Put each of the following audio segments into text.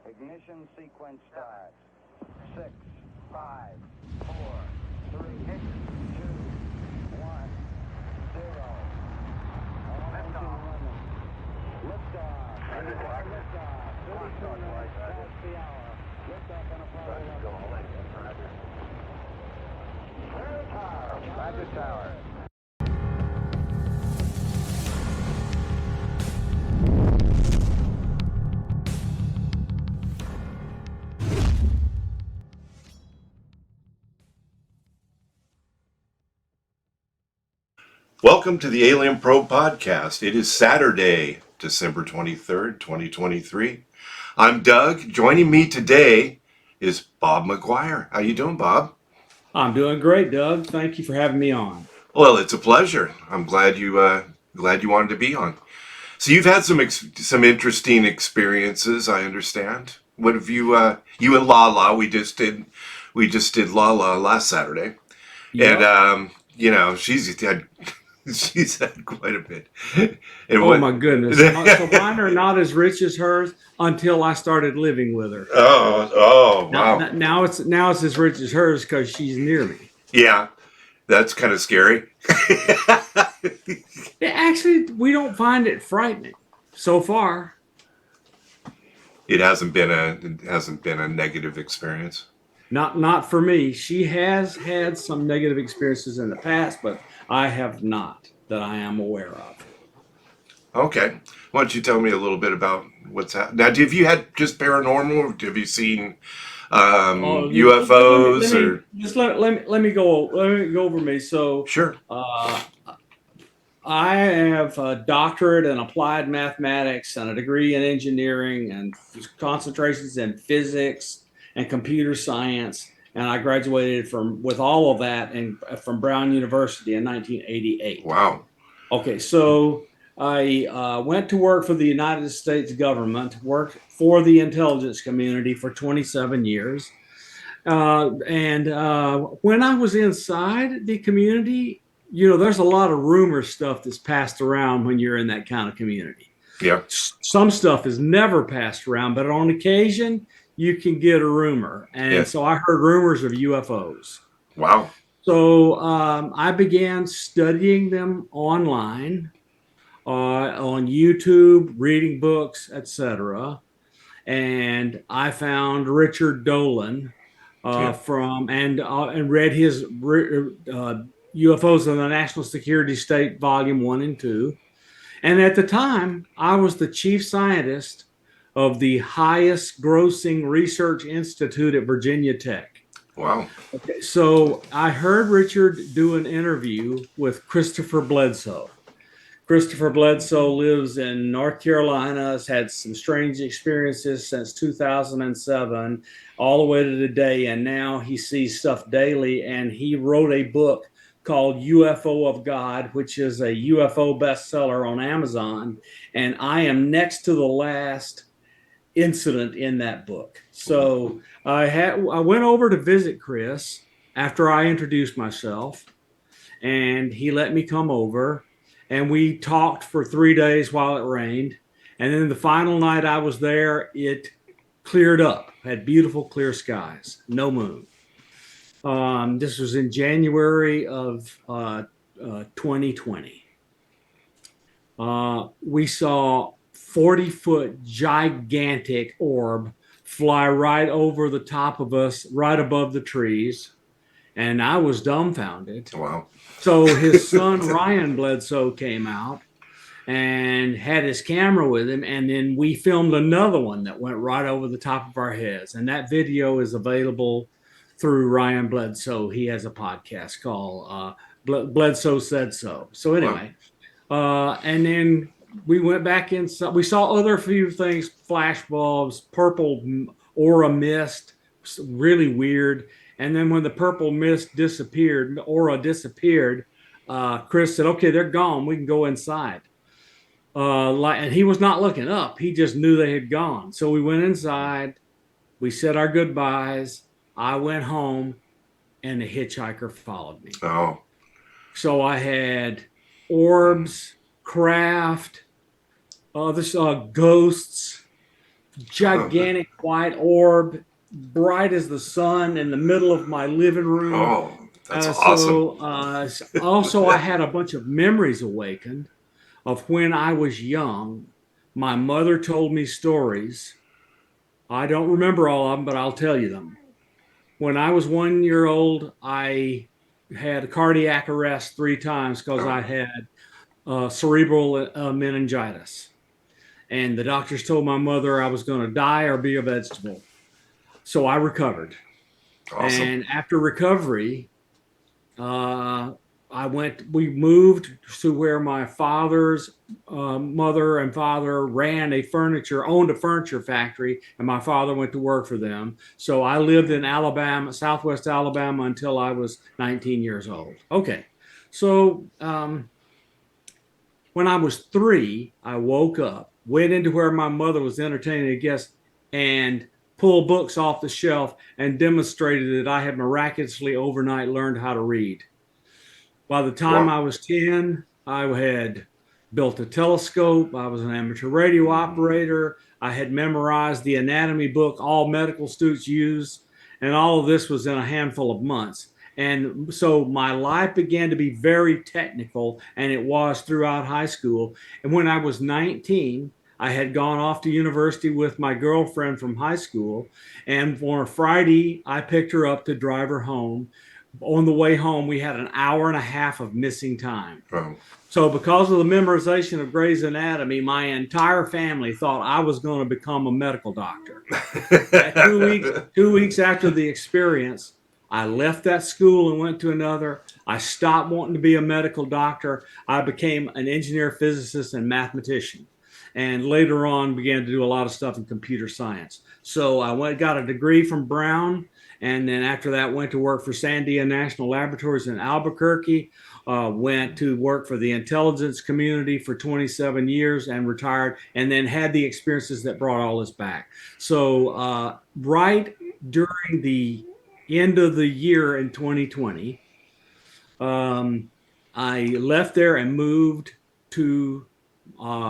Ignition sequence starts. 6, 5, 4, 3, 2, 1, 0. Liftoff. Liftoff. 32 minutes past the hour. Liftoff on Apollo 11. Roger, Tower. Welcome to the Alien Probe Podcast. It is Saturday, December 23rd, 2023. I'm Doug. Joining me today is Bob McGwier. How you doing, Bob? I'm doing great, Doug. Thank you for having me on. Well, it's a pleasure. I'm glad you wanted to be on. So you've had some interesting experiences, I understand. What have you and Lala? We just did Lala last Saturday, Yep. and she's had quite a bit. And my goodness. So mine are not as rich as hers until I started living with her. Oh, wow. Now it's as rich as hers because she's near me. Yeah, that's kind of scary. Actually, we don't find it frightening so far. It hasn't been a negative experience. Not for me. She has had some negative experiences in the past, but I have not that I am aware of. Okay. Why don't you tell me a little bit about what's happened? Now, have you had just paranormal, or have you seen UFOs? Let me go over me. So sure. I have a doctorate in applied mathematics and a degree in engineering and concentrations in physics and computer science. And I graduated with all of that from Brown University in 1988. Wow. Okay, so I went to work for the United States government, worked for the intelligence community for 27 years. And when I was inside the community, there's a lot of rumor stuff that's passed around when you're in that kind of community. Yeah. Some stuff is never passed around, but on occasion you can get a rumor. And so I heard rumors of UFOs. Wow. So I began studying them online, on YouTube, reading books, etc. And I found Richard Dolan and read his UFOs in the National Security State, Volume 1 and 2. And at the time, I was the chief scientist of the highest grossing research institute at Virginia Tech. Wow. Okay, so I heard Richard do an interview with Christopher Bledsoe. Christopher Bledsoe lives in North Carolina, has had some strange experiences since 2007, all the way to today. And now he sees stuff daily. And he wrote a book called UFO of God, which is a UFO bestseller on Amazon. And I am next to the last incident in that book. So I went over to visit Chris after I introduced myself, and he let me come over. And we talked for 3 days while it rained. And then the final night I was there, it cleared up, had beautiful clear skies, no moon. This was in January of 2020. We saw 40-foot gigantic orb fly right over the top of us, right above the trees. And I was dumbfounded. Wow. So his son, Ryan Bledsoe, came out and had his camera with him. And then we filmed another one that went right over the top of our heads. And that video is available through Ryan Bledsoe. He has a podcast called Bledsoe Said So. So anyway, and then we went back inside. We saw other few things, flash bulbs, purple aura mist, really weird. And then when the purple mist disappeared, aura disappeared, Chris said, okay, they're gone. We can go inside. And he was not looking up. He just knew they had gone. So we went inside. We said our goodbyes. I went home, and the hitchhiker followed me. Oh. So I had orbs, craft, ghosts, gigantic white orb, bright as the sun, in the middle of my living room. Oh, that's awesome. Also, I had a bunch of memories awakened of when I was young. My mother told me stories. I don't remember all of them, but I'll tell you them. When I was 1 year old, I had cardiac arrest 3 times because Oh, I had cerebral meningitis. And the doctors told my mother I was going to die or be a vegetable. So I recovered. awesome. And after recovery, uh, we moved to where my father's mother and father owned a furniture factory, and my father went to work for them. So I lived in Alabama, Southwest Alabama, until I was 19 years old. Okay. So when I was 3, I woke up, went into where my mother was entertaining a guest, and pulled books off the shelf and demonstrated that I had miraculously overnight learned how to read. By the time Wow. I was 10, I had built a telescope. I was an amateur radio operator. I had memorized the anatomy book all medical students use. And all of this was in a handful of months. And so my life began to be very technical, and it was throughout high school. And when I was 19, I had gone off to university with my girlfriend from high school. And on a Friday, I picked her up to drive her home. On the way home, we had an hour and a half of missing time. Oh. So, because of the memorization of Grey's Anatomy, my entire family thought I was going to become a medical doctor. 2 weeks after the experience, I left that school and went to another. I stopped wanting to be a medical doctor. I became an engineer, physicist, and mathematician. And later on, began to do a lot of stuff in computer science. So I got a degree from Brown, and then after that, went to work for Sandia National Laboratories in Albuquerque. Went to work for the intelligence community for 27 years and retired, and then had the experiences that brought all this back. So right during the end of the year in 2020, I left there and moved to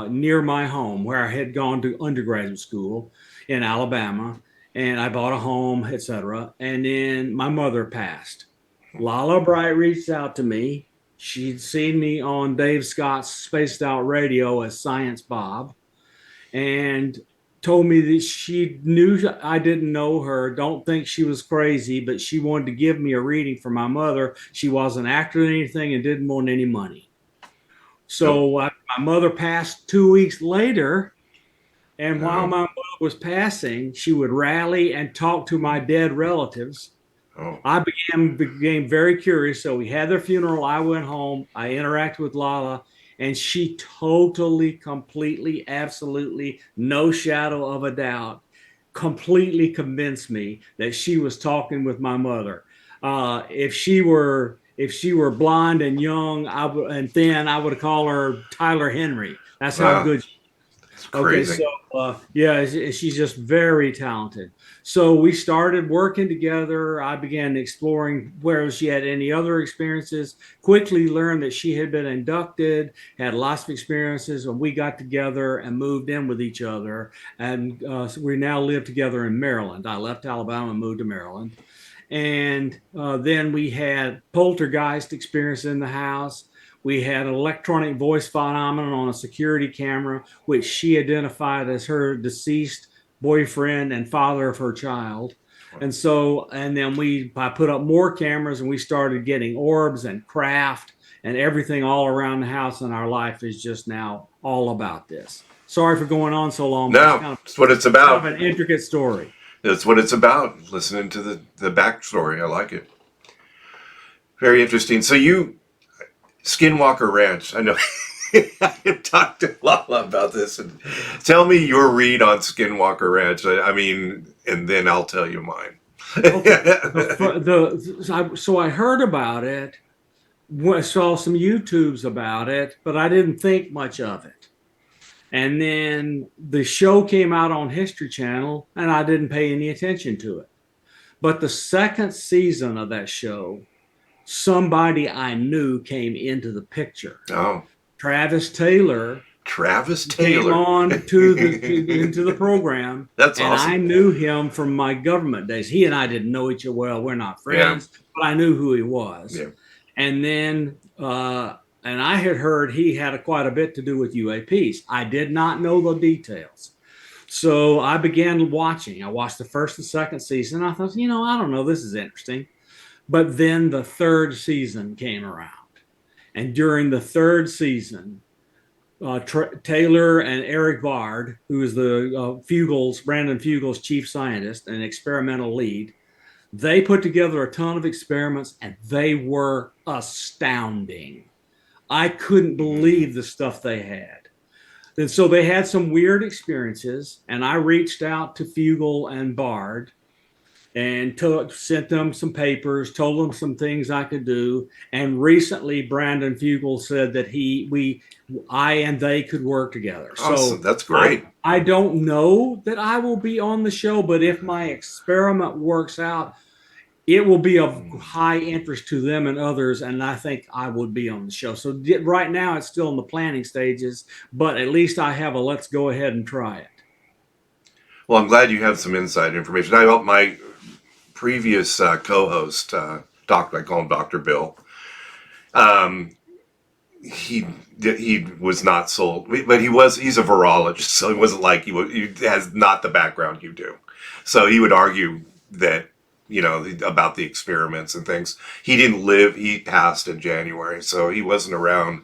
near my home where I had gone to undergraduate school in Alabama, and I bought a home, etc. And then my mother passed. Lala Bright reached out to me. She'd seen me on Dave Scott's Spaced Out Radio as Science Bob, and told me that she knew I didn't know her, don't think she was crazy, but she wanted to give me a reading for my mother. She wasn't acting anything and didn't want any money. Nope. So my mother passed 2 weeks later. And while Oh. my mother was passing, she would rally and talk to my dead relatives. Oh. I became very curious. So we had their funeral. I went home. I interacted with Lala, and she totally, completely, absolutely, no shadow of a doubt, completely convinced me that she was talking with my mother. If she were blonde and young, and thin, I would call her Tyler Henry. That's how Wow. good. It's Okay, crazy. so yeah, she's just very talented. So we started working together. I began exploring where she had any other experiences. Quickly learned that she had been inducted, had lots of experiences, and we got together and moved in with each other. And so we now live together in Maryland. I left Alabama and moved to Maryland. And then we had poltergeist experience in the house. We had an electronic voice phenomenon on a security camera, which she identified as her deceased boyfriend and father of her child. And then I put up more cameras, and we started getting orbs and craft and everything all around the house. And our life is just now all about this. Sorry for going on so long, but it's No, it's what it's kind of about. an intricate story. That's what it's about. Listening to the backstory. I like it. Very interesting. So Skinwalker Ranch. I know I've talked to Lala about this. And tell me your read on Skinwalker Ranch. I mean, and then I'll tell you mine. Okay. So I heard about it, saw some YouTubes about it, but I didn't think much of it. And then the show came out on History Channel, and I didn't pay any attention to it. But the second season of that show, somebody I knew came into the picture. Oh, Travis Taylor Travis came Taylor. on into the program. That's and awesome. I knew him from my government days. He and I didn't know each other well. We're not friends, but I knew who he was. Yeah. And then, and I had heard he had quite a bit to do with UAPs. I did not know the details. So I began watching. I watched the first and second season. I thought, I don't know, this is interesting. But then the third season came around. And during the third season, Taylor and Eric Vard, who is the Brandon Fugel's chief scientist and experimental lead, they put together a ton of experiments and they were astounding. I couldn't believe the stuff they had. And so they had some weird experiences, and I reached out to Fugel and Bard and sent them some papers, told them some things I could do. And recently, Brandon Fugel said that I and they could work together. Awesome. So That's great. I don't know that I will be on the show, but if my experiment works out, it will be of high interest to them and others, and I think I would be on the show. So right now, it's still in the planning stages, but at least I have let's go ahead and try it. Well, I'm glad you have some inside information. My previous co-host, I call him Dr. Bill. He was not sold, but he's a virologist, so he wasn't like he has not the background you do. So he would argue that, about the experiments and things. He didn't live, he passed in January, so he wasn't around,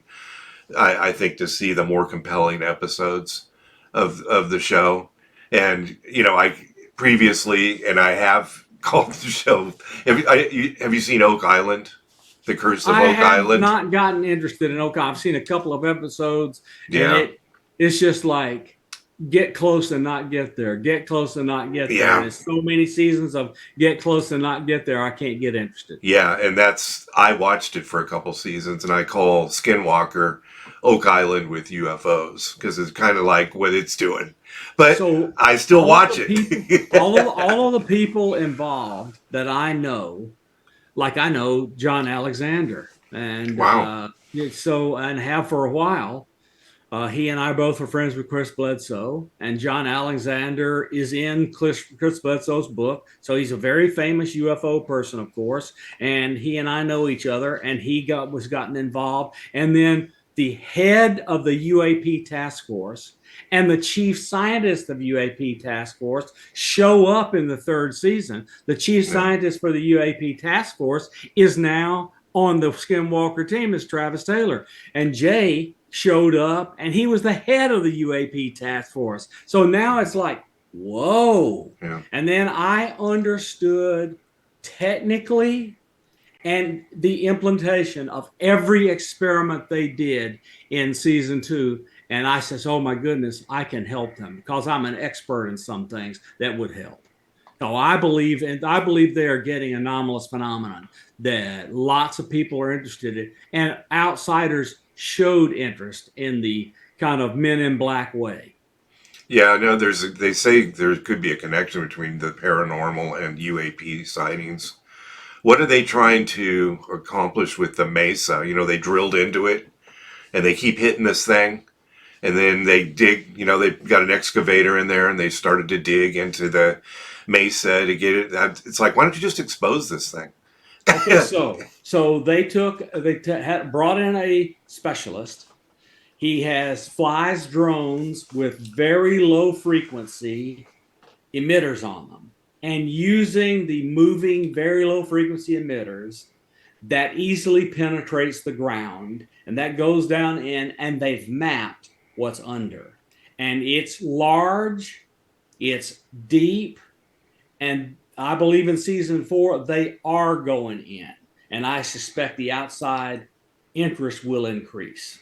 I think, to see the more compelling episodes of the show. And, I previously, and I have called the show, have you seen Oak Island? The Curse of Oak Island? I have not gotten interested in Oak Island. I've seen a couple of episodes, and Yeah. it's just like, get close and not get there. Get close and not get there. Yeah. There's so many seasons of get close and not get there. I can't get interested. Yeah, and I watched it for a couple seasons, and I call Skinwalker Oak Island with UFOs because it's kind of like what it's doing. But so I still watch it. all of the people involved that I know, like I know John Alexander, and wow. And have for a while. He and I both are friends with Chris Bledsoe, and John Alexander is in Chris Bledsoe's book. So he's a very famous UFO person, of course, and he and I know each other, and he was gotten involved. And then the head of the UAP task force and the chief scientist of UAP task force show up in the third season. The chief scientist for the UAP task force is now on the Skinwalker team as Travis Taylor, and Jay showed up, and he was the head of the UAP task force. So now it's like, whoa. Yeah. And then I understood technically and the implementation of every experiment they did in season 2. And I says, oh my goodness, I can help them because I'm an expert in some things that would help. So I believe they are getting anomalous phenomenon that lots of people are interested in, and outsiders showed interest in the kind of Men in Black way. Yeah, no, they say there could be a connection between the paranormal and UAP sightings. What are they trying to accomplish with the Mesa? They drilled into it and they keep hitting this thing, and then they dig, they've got an excavator in there and they started to dig into the Mesa to get it. It's like, why don't you just expose this thing? Okay, so they brought in a specialist. He flies drones with very low frequency emitters on them, and using the moving very low frequency emitters that easily penetrates the ground, and that goes down in, and they've mapped what's under, and it's large, it's deep, and I believe in season 4, they are going in. And I suspect the outside interest will increase.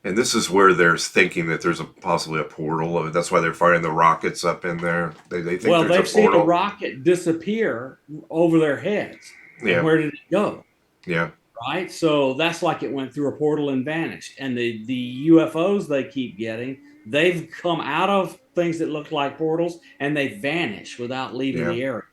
And this is where they're thinking that there's possibly a portal. That's why they're firing the rockets up in there. They think there's a portal. Well, they've seen a rocket disappear over their heads. Yeah. Where did it go? Yeah. Right? So that's like it went through a portal and vanished. And the UFOs they keep getting, they've come out of things that look like portals, and they vanish without leaving the area.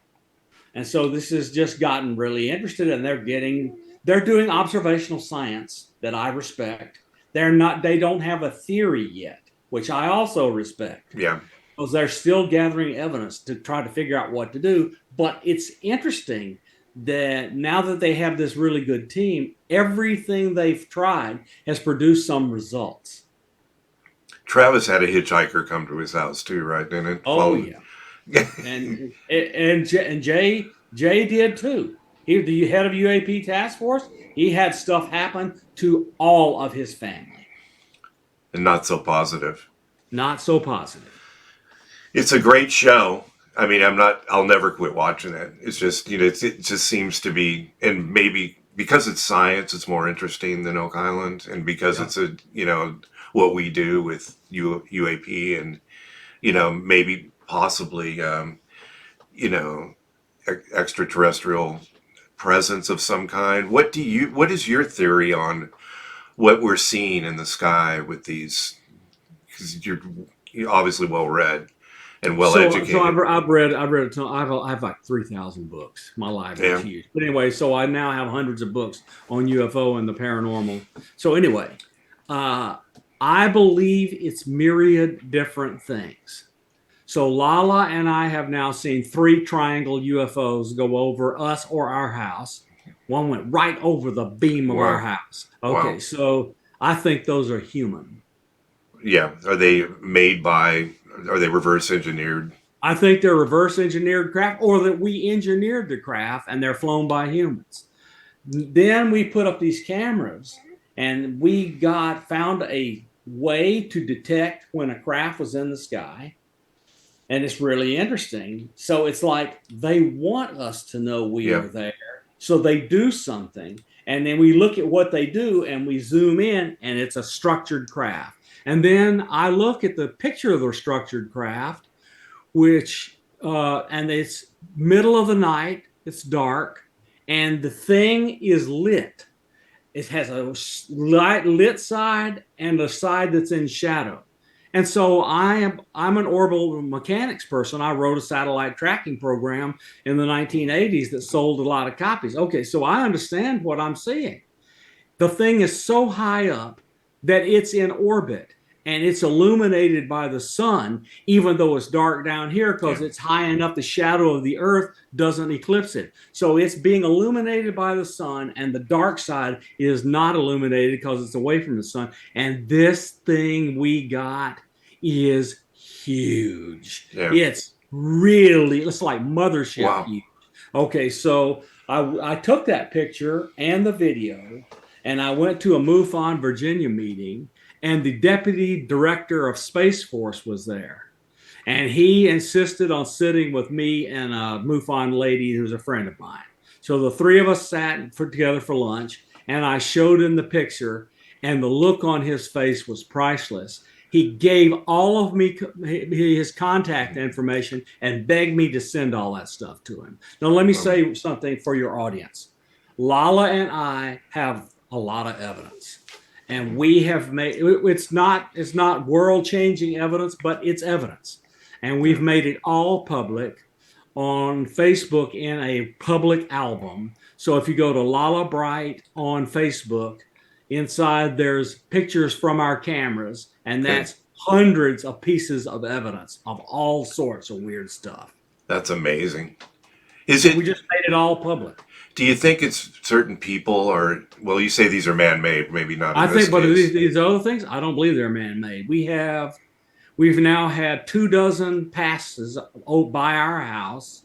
And so this has just gotten really interested, and they're doing observational science that I respect. They don't have a theory yet. which I also respect. Yeah. Because they're still gathering evidence to try to figure out what to do. But it's interesting that now that they have this really good team, everything they've tried has produced some results. Travis had a hitchhiker come to his house too, right? Didn't it? Oh yeah, and Jay did too. He, the head of UAP task force, he had stuff happen to all of his family. And not so positive. Not so positive. It's a great show. I mean, I'll never quit watching it. It's just, it just seems to be, and maybe because it's science, it's more interesting than Oak Island. And because it's what we do with UAP and, maybe possibly, extraterrestrial presence of some kind. What is your theory on what we're seeing in the sky with these? Because you're obviously well read and well educated. So I've read a ton. I have like 3,000 books. My library is huge. But anyway, so I now have hundreds of books on UFO and the paranormal. So anyway, I believe it's myriad different things. So Lala and I have now seen 3 triangle UFOs go over us or our house. One went right over the beam of our house. Okay, wow. So I think those are human. Yeah. Are they reverse engineered? I think they're reverse engineered craft, or that we engineered the craft and they're flown by humans. Then we put up these cameras and we found a way to detect when a craft was in the sky. And it's really interesting. So it's like they want us to know we are there. So they do something. And then we look at what they do and we zoom in and it's a structured craft. And then I look at the picture of the structured craft, and it's middle of the night, it's dark, and the thing is lit. It has a lit side and a side that's in shadow. And so I'm an orbital mechanics person. I wrote a satellite tracking program in the 1980s that sold a lot of copies. Okay, so I understand what I'm seeing. The thing is so high up that it's in orbit and it's illuminated by the sun, even though it's dark down here because it's high enough the shadow of the Earth doesn't eclipse it. So it's being illuminated by the sun, and the dark side is not illuminated because it's away from the sun. And this thing we got is huge. Yeah. It's like mothership huge. Okay, so I took that picture and the video, and I went to a MUFON Virginia meeting, and the deputy director of Space Force was there. And he insisted on sitting with me and a MUFON lady who's a friend of mine. So the 3 of us sat together for lunch, and I showed him the picture, and the look on his face was priceless. He gave all of me his contact information and begged me to send all that stuff to him. Now, let me say something for your audience. Lala and I have a lot of evidence. And we have made it's not world-changing evidence, but it's evidence. And we've made it all public on Facebook in a public album. So if you go to Lala Bright on Facebook, inside there's pictures from our cameras, and that's hundreds of pieces of evidence of all sorts of weird stuff. That's amazing. We just made it all public. Do you think it's certain people, or, well, you say these are man-made, maybe not. I think, but these other things, I don't believe they're man-made. We've now had 24 passes by our house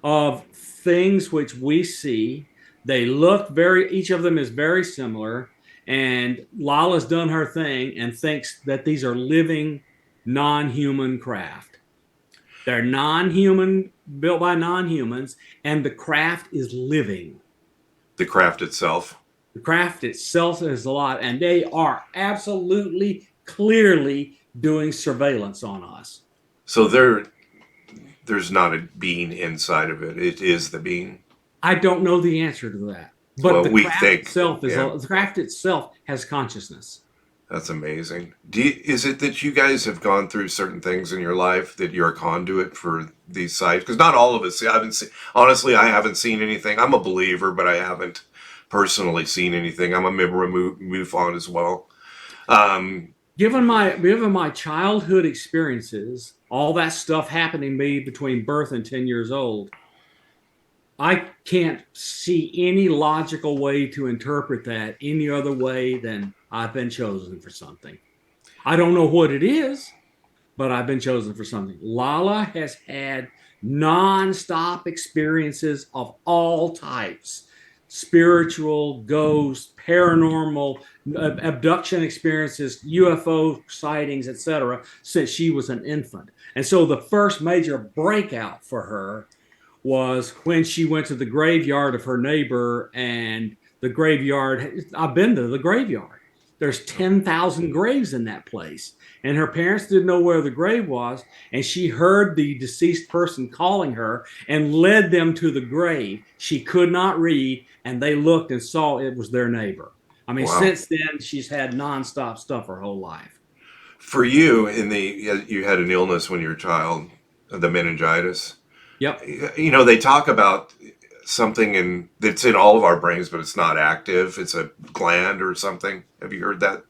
of things which we see. They look each of them is very similar. And Lala's done her thing and thinks that these are living, non-human craft. They're non-human, built by non-humans, and the craft is living. The craft itself? The craft itself is a lot, and they are absolutely, clearly doing surveillance on us. So there's not a being inside of it. It is the being? I don't know the answer to that. But the craft itself has consciousness. That's amazing. Is it that you guys have gone through certain things in your life that you're a conduit for these sites? Because not all of us. Honestly, I haven't seen anything. I'm a believer, but I haven't personally seen anything. I'm a member of MUFON as well. given my childhood experiences, all that stuff happening to me between birth and 10 years old, I can't see any logical way to interpret that any other way than I've been chosen for something. I don't know what it is, but I've been chosen for something. Lala has had nonstop experiences of all types: spiritual, ghost, paranormal, abduction experiences, UFO sightings, etc., since she was an infant. And so the first major breakout for her was when she went to the graveyard of her neighbor. And the graveyard, I've been to the graveyard. There's 10,000 graves in that place. And her parents didn't know where the grave was. And she heard the deceased person calling her and led them to the grave. She could not read, and they looked and saw it was their neighbor. I mean, Wow. since then, she's had nonstop stuff her whole life. For you, you had an illness when you were a child, the meningitis. Yep. You know, they talk about something that's in all of our brains, but it's not active. It's a gland or something. Have you heard that?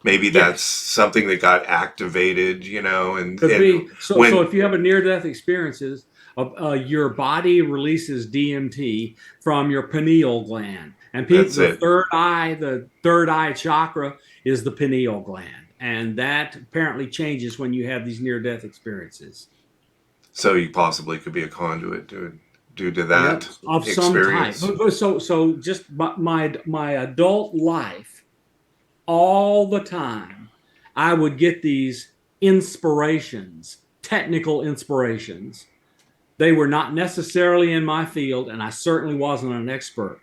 Maybe that's Yes. something that got activated, you know, Could and be. So when if you have a near-death experiences, your body releases DMT from your pineal gland, and people, that's it. the third eye chakra is the pineal gland, and that apparently changes when you have these near-death experiences. So you possibly could be a conduit due to Yep, that of some type. experience. So just my adult life, all the time, I would get these inspirations, technical inspirations. They were not necessarily in my field, and I certainly wasn't an expert.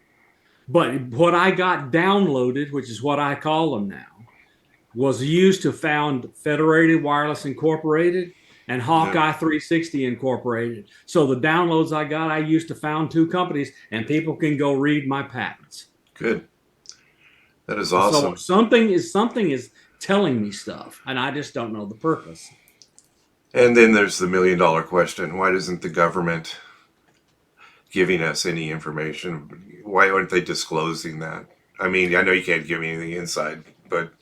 But what I got downloaded, which is what I call them now, was used to found Federated Wireless Incorporated and Yeah, Hawkeye 360 Incorporated. So the downloads I got, I used to found two companies, and people can go read my patents. good. That is So awesome. something is telling me stuff, and I just don't know the purpose. And then there's the $1 million question. Why doesn't the government giving us any information? Why aren't they disclosing that? I mean, I know you can't give me anything inside, but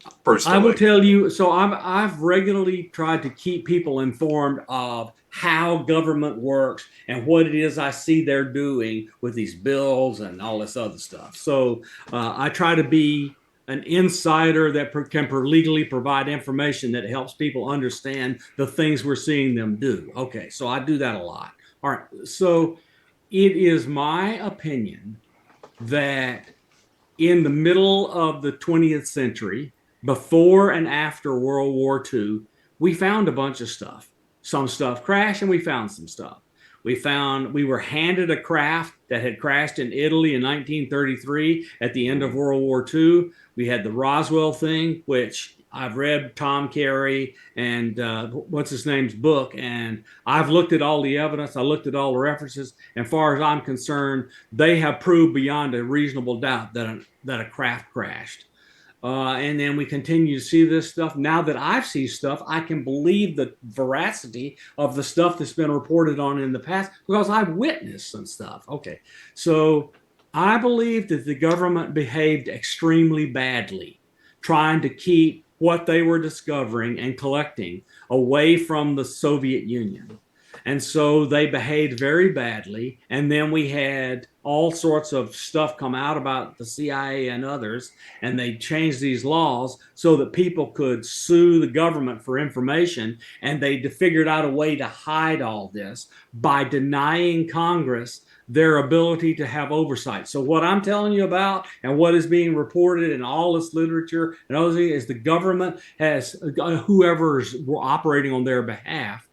I will personally, tell you. So I've regularly tried to keep people informed of how government works and what it is I see they're doing with these bills and all this other stuff. So I try to be an insider that can legally provide information that helps people understand the things we're seeing them do. Okay, so I do that a lot. All right, so it is my opinion that in the middle of the 20th century, before and after World War II, we found a bunch of stuff. Some stuff crashed, and we found some stuff. We were handed a craft that had crashed in Italy in 1933 at the end of World War II. We had the Roswell thing, which I've read Tom Carey and what's his name's book, and I've looked at all the evidence. I looked at all the references. And as far as I'm concerned, they have proved beyond a reasonable doubt that a craft crashed. And then we continue to see this stuff. Now that I've seen stuff, I can believe the veracity of the stuff that's been reported on in the past because I've witnessed some stuff. Okay, so I believe that the government behaved extremely badly, trying to keep what they were discovering and collecting away from the Soviet Union. And so they behaved very badly. And then we had all sorts of stuff come out about the CIA and others, and they changed these laws so that people could sue the government for information. And they figured out a way to hide all this by denying Congress their ability to have oversight. So what I'm telling you about and what is being reported in all this literature and other things is the government has whoever's operating on their behalf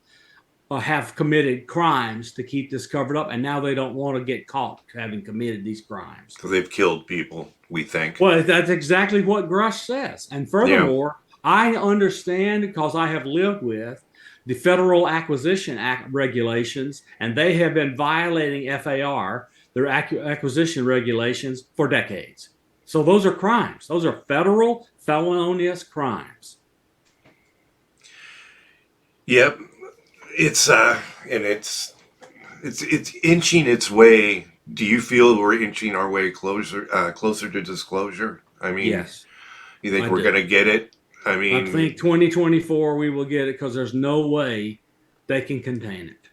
have committed crimes to keep this covered up, and now they don't want to get caught having committed these crimes. because they've killed people, we think. Well, that's exactly what Grush says. And Yeah. furthermore, I understand because I have lived with the Federal Acquisition Act regulations, and they have been violating FAR, their acquisition regulations, for decades. So those are crimes. Those are federal felonious crimes. Yep. It's and it's inching its way. Do you feel we're inching our way closer to disclosure? I mean, Yes, you think I we're do. going to get it I I mean, think 2024 we will get it because there's no way they can contain it.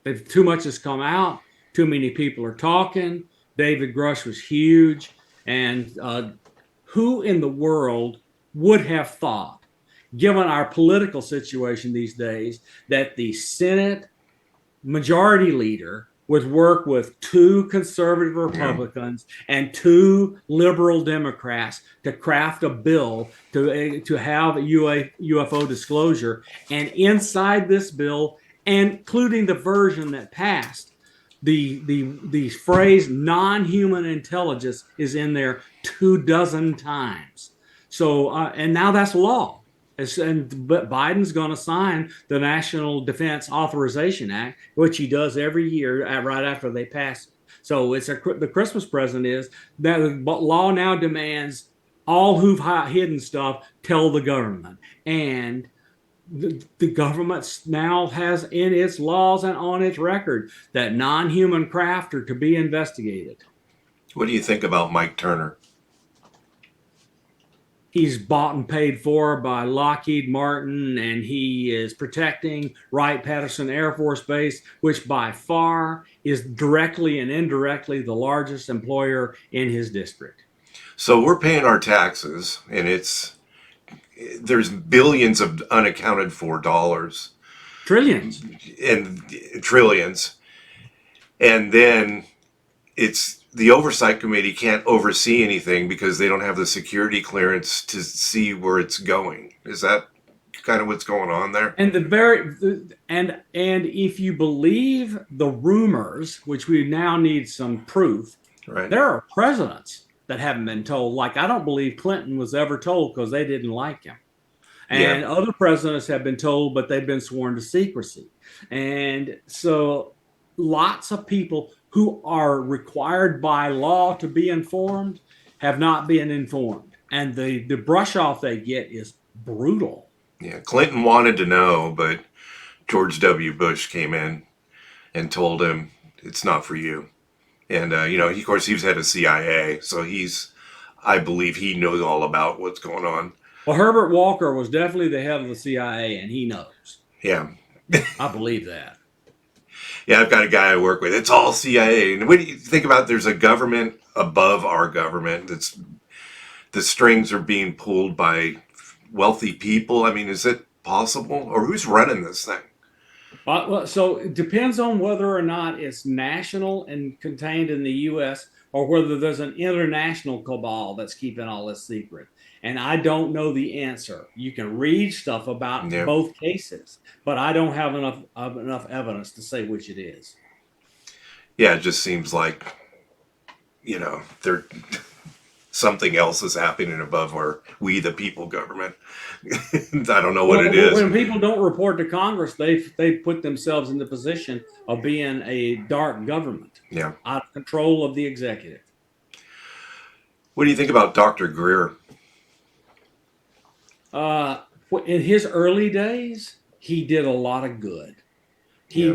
If too much has come out, too many people are talking. David Grush was huge, and who in the world would have thought, given our political situation these days, that the Senate majority leader would work with two conservative yeah. Republicans and two liberal Democrats to craft a bill to have UFO disclosure. And inside this bill, including the version that passed, the phrase non-human intelligence is in there 24 times. So and now that's law. But Biden's going to sign the National Defense Authorization Act, which he does every year right after they pass it. So the Christmas present is that the law now demands all who've hidden stuff tell the government. And the government now has in its laws and on its record that non-human craft are to be investigated. What do you think about Mike Turner? He's bought and paid for by Lockheed Martin, and he is protecting Wright-Patterson Air Force Base, which by far is directly and indirectly the largest employer in his district. So we're paying our taxes, and there's billions of unaccounted for dollars. Trillions. And trillions. And then the oversight committee can't oversee anything because they don't have the security clearance to see where it's going. Is that kind of what's going on there? And and if you believe the rumors, which we now need some proof, Right. there are presidents that haven't been told. Like, I don't believe Clinton was ever told because they didn't like him. And other presidents have been told, but they've been sworn to secrecy. And so lots of people who are required by law to be informed have not been informed. And the brush off they get is brutal. Yeah, Clinton wanted to know, but George W. Bush came in and told him it's not for you. And, of course, he was head of CIA, so I believe he knows all about what's going on. Well, Herbert Walker was definitely the head of the CIA, and he knows. Yeah. I believe that. Yeah, I've got a guy I work with. It's all CIA. And what do you think about there's a government above our government the strings are being pulled by wealthy people? I mean, is it possible? Or who's running this thing? So it depends on whether or not it's national and contained in the U.S. or whether there's an international cabal that's keeping all this secret. And I don't know the answer. You can read stuff about both cases, but I don't have enough evidence to say which it is. Yeah, it just seems like, something else is happening above our we the people government. I don't know what it is. When people don't report to Congress, they put themselves in the position of being a dark government, out of control of the executive. What do you think about Dr. Greer? In his early days, he did a lot of good. He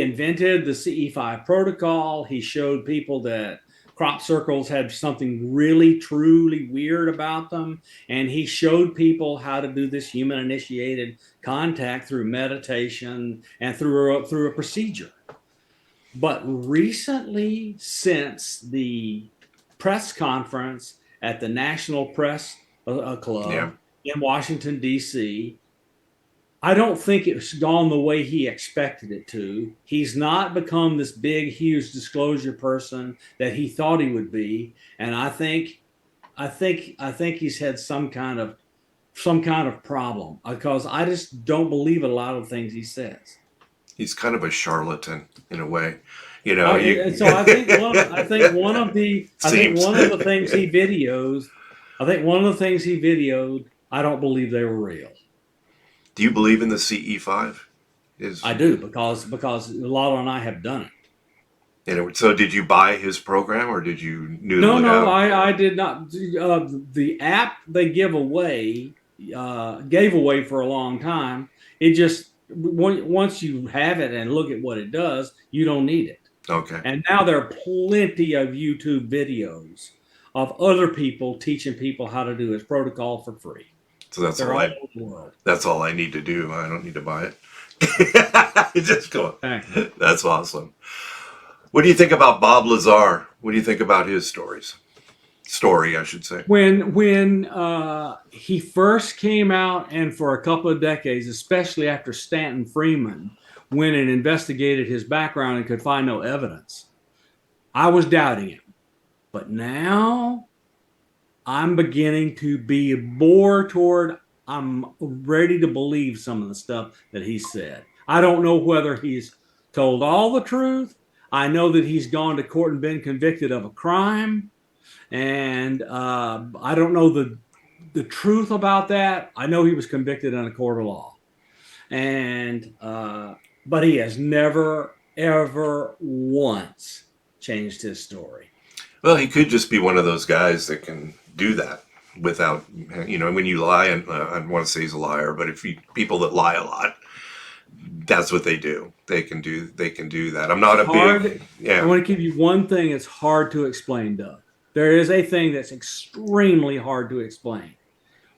invented the CE5 protocol. He showed people that crop circles had something really, truly weird about them. And he showed people how to do this human initiated contact through meditation and through a procedure. But recently, since the press conference at the National Press Club in Washington, D.C., I don't think it's gone the way he expected it to. He's not become this big, huge disclosure person that he thought he would be, and I think he's had some kind of problem because I just don't believe a lot of things he says. He's kind of a charlatan in a way, So I think one of the things he videoed, I don't believe they were real. Do you believe in the CE5? I do because Lalo and I have done it. And so did you buy his program or did you No, I did not. The app they gave away for a long time. It just, once you have it and look at what it does, you don't need it. Okay. And now there are plenty of YouTube videos of other people teaching people how to do his protocol for free. So that's They're all all I. over the world. That's all I need to do. I don't need to buy it. Just go. Exactly. That's awesome. What do you think about Bob Lazar? What do you think about his stories? Story, I should say. When he first came out, and for a couple of decades, especially after Stanton Freeman went and investigated his background and could find no evidence, I was doubting him. But now I'm beginning to be more toward, I'm ready to believe some of the stuff that he said. I don't know whether he's told all the truth. I know that he's gone to court and been convicted of a crime. And I don't know the truth about that. I know he was convicted in a court of law. And, but he has never, ever once changed his story. Well, he could just be one of those guys that can do that without, when you lie, and I don't want to say he's a liar, but people that lie a lot, that's what they do. They can do that. I'm not I want to give you one thing that's hard to explain, Doug. There is a thing that's extremely hard to explain.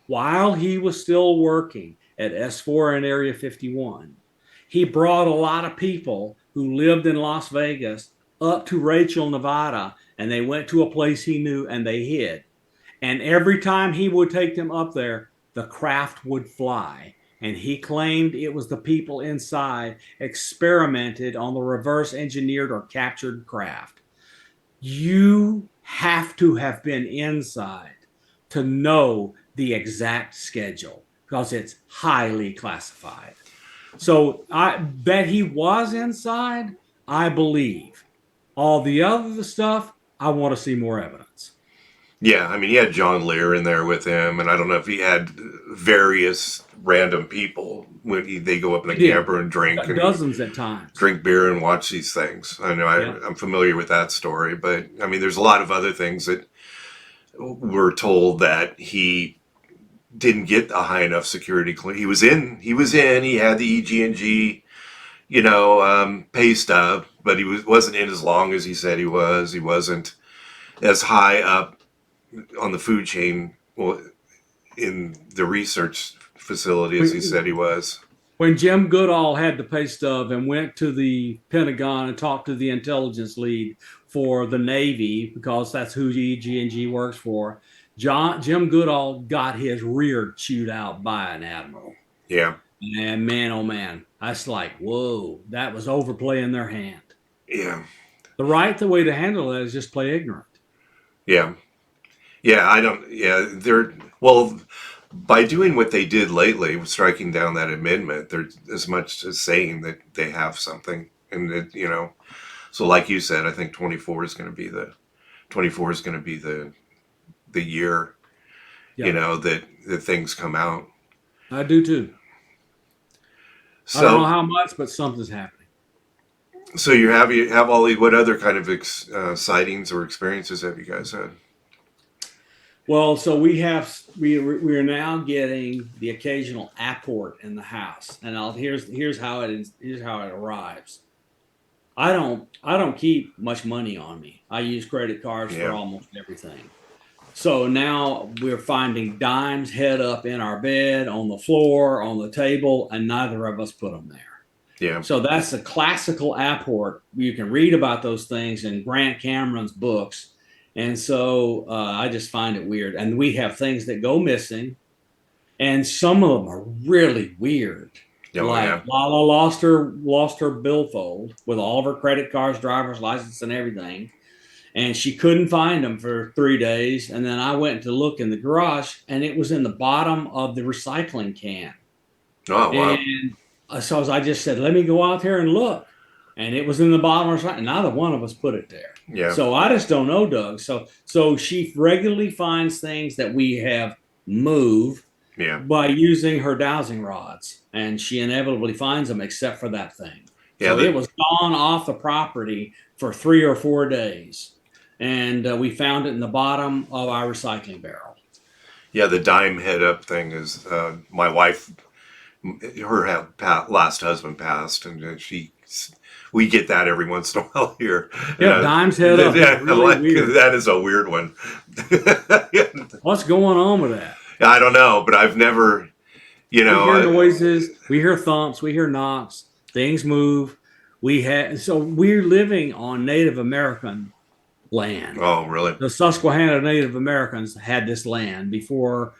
While he was still working at S4 and Area 51, he brought a lot of people who lived in Las Vegas up to Rachel, Nevada, and they went to a place he knew and they hid. And every time he would take them up there, the craft would fly. And he claimed it was the people inside experimented on the reverse engineered or captured craft. You have to have been inside to know the exact schedule because it's highly classified. So I bet he was inside. I believe. All the other stuff, I want to see more evidence. Yeah, I mean, he had John Lear in there with him, and I don't know if he had various random people when they go up in a camper and drink. Dozens at times. Drink beer and watch these things. I know I'm familiar with that story, but I mean, there's a lot of other things that we're told that he didn't get a high enough security clearance. He had the EG&G, pay stub, but he wasn't in as long as he said he was. He wasn't as high up on the food chain, in the research facility as he said he was. When Jim Goodall had the pay stub and went to the Pentagon and talked to the intelligence lead for the Navy, because that's who EG&G works for, Jim Goodall got his rear chewed out by an admiral. Yeah. And man, oh man, that's like, whoa, that was overplaying their hand. Yeah. The right way to handle that is just play ignorant. Yeah. Yeah, by doing what they did lately, striking down that amendment, they're as much as saying that they have something. And that, so like you said, I think 24 is going to be the year, that things come out. I do too. So, I don't know how much, but something's happening. So you have all these, what other kind of sightings or experiences have you guys had? Well, so we are now getting the occasional apport in the house, and here's how it arrives. I don't keep much money on me. I use credit cards for almost everything. So now we're finding dimes head up in our bed, on the floor, on the table, and neither of us put them there. Yeah. So that's a classical apport. You can read about those things in Grant Cameron's books. And so I just find it weird. And we have things that go missing, and some of them are really weird. Lala lost her billfold with all of her credit cards, driver's license, and everything. And she couldn't find them for 3 days. And then I went to look in the garage, and it was in the bottom of the recycling can. Oh, wow. And so I just said, let me go out there and look. And it was in the bottom of the recycling. Neither one of us put it there. Yeah. So I just don't know, Doug. So she regularly finds things that we have moved by using her dowsing rods. And she inevitably finds them except for that thing. Yeah, so it was gone off the property for 3 or 4 days. And we found it in the bottom of our recycling barrel. Yeah, the dime head up thing is my wife, her last husband passed, and we get that every once in a while here. Yeah, dimes head up. Yeah, really weird. That is a weird one. What's going on with that? I don't know, but I've never, We hear noises, we hear thumps, we hear knocks, things move. So we're living on Native American land. oh, really? The Susquehanna Native Americans had this land before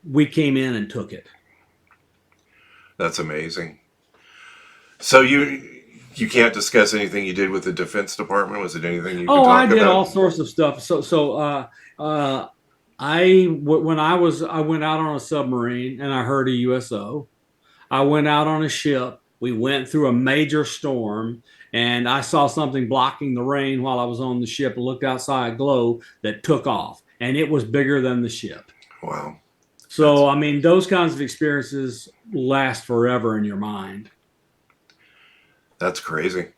we came in and took it. That's amazing. So you can't discuss anything you did with the Defense Department? Was it anything you could Oh, I talk did all about? sorts of stuff. Uh, when I went out on a submarine and I heard a USO. I went out on a ship. We went through a major storm, and I saw something blocking the rain while I was on the ship. I looked outside, glow that took off, and it was bigger than the ship. Wow, So, that's I mean, those kinds of experiences last forever in your mind. that's crazy.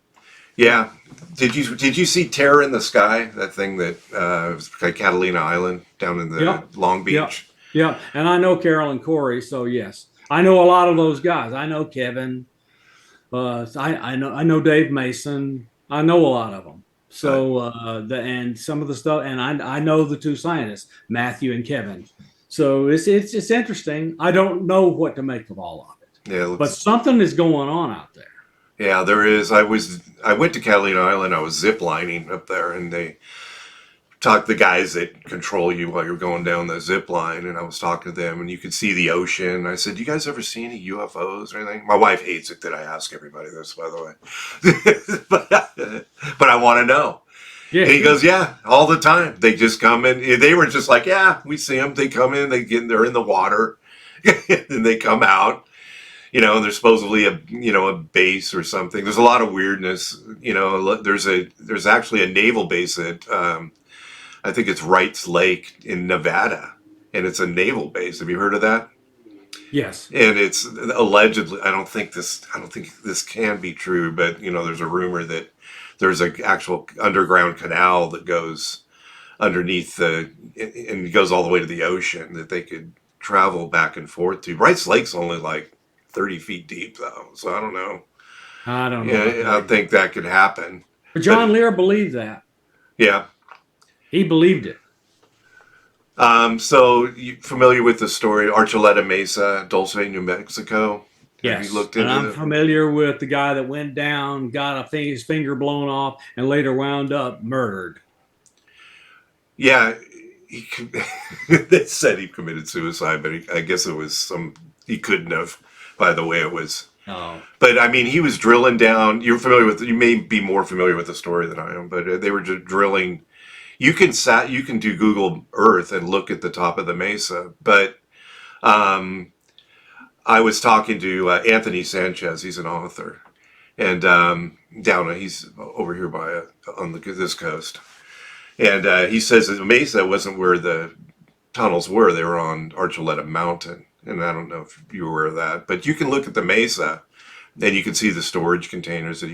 Yeah. Did you see Terror in the Sky? That thing that was like Catalina Island down in the Yep, Long yep, Beach. yep. And I know Carol and Corey, so yes, I know a lot of those guys. I know Kevin. I know Dave Mason. I know a lot of them. Uh, So and some of the stuff, and I know the two scientists, Matthew and Kevin. So it's interesting. I don't know what to make of all of it, yeah, it but looks. something is going on out there. Yeah, there is. I went to Catalina Island. I was zip lining up there, and they talk the guys that control you while you're going down the zip line, and I was talking to them, and you could see the ocean. I said, "You guys ever see any UFOs or anything?" My wife hates it that I ask everybody this, by the way, but I want to know. Yeah, And he sure. goes, "Yeah, all the time. They just come in. They were just like, yeah, we see them. They come in. They're in the water, and they come out." And there's supposedly a base or something. There's a lot of weirdness. There's actually a naval base at I think it's Wrights Lake in Nevada, and it's a naval base. Have you heard of that? Yes. And it's allegedly. I don't think this can be true, but there's a rumor that there's an actual underground canal that goes underneath and goes all the way to the ocean that they could travel back and forth to. Wrights Lake's only like 30 feet deep though, so I don't know. I don't know about Yeah, I that. think that could happen. But But John Lear believed that. yeah. He believed it. So you familiar with the story Archuleta Mesa, Dulce, New Mexico? Have you Yes. looked And into I'm that? familiar with the guy that went down, got his finger blown off, and later wound up murdered. Yeah, they said he committed suicide, but I guess it was he couldn't have. By the way, it was. Oh, But I mean, he was drilling down. You may be more familiar with the story than I am, but they were just drilling. You can do Google Earth and look at the top of the mesa. But um, I was talking to Anthony Sanchez. He's an author, and he's over here on this coast. And he says that Mesa wasn't where the tunnels were. They were on Archuleta Mountain. And I don't know if you were aware of that, but you can look at the Mesa and you can see the storage containers that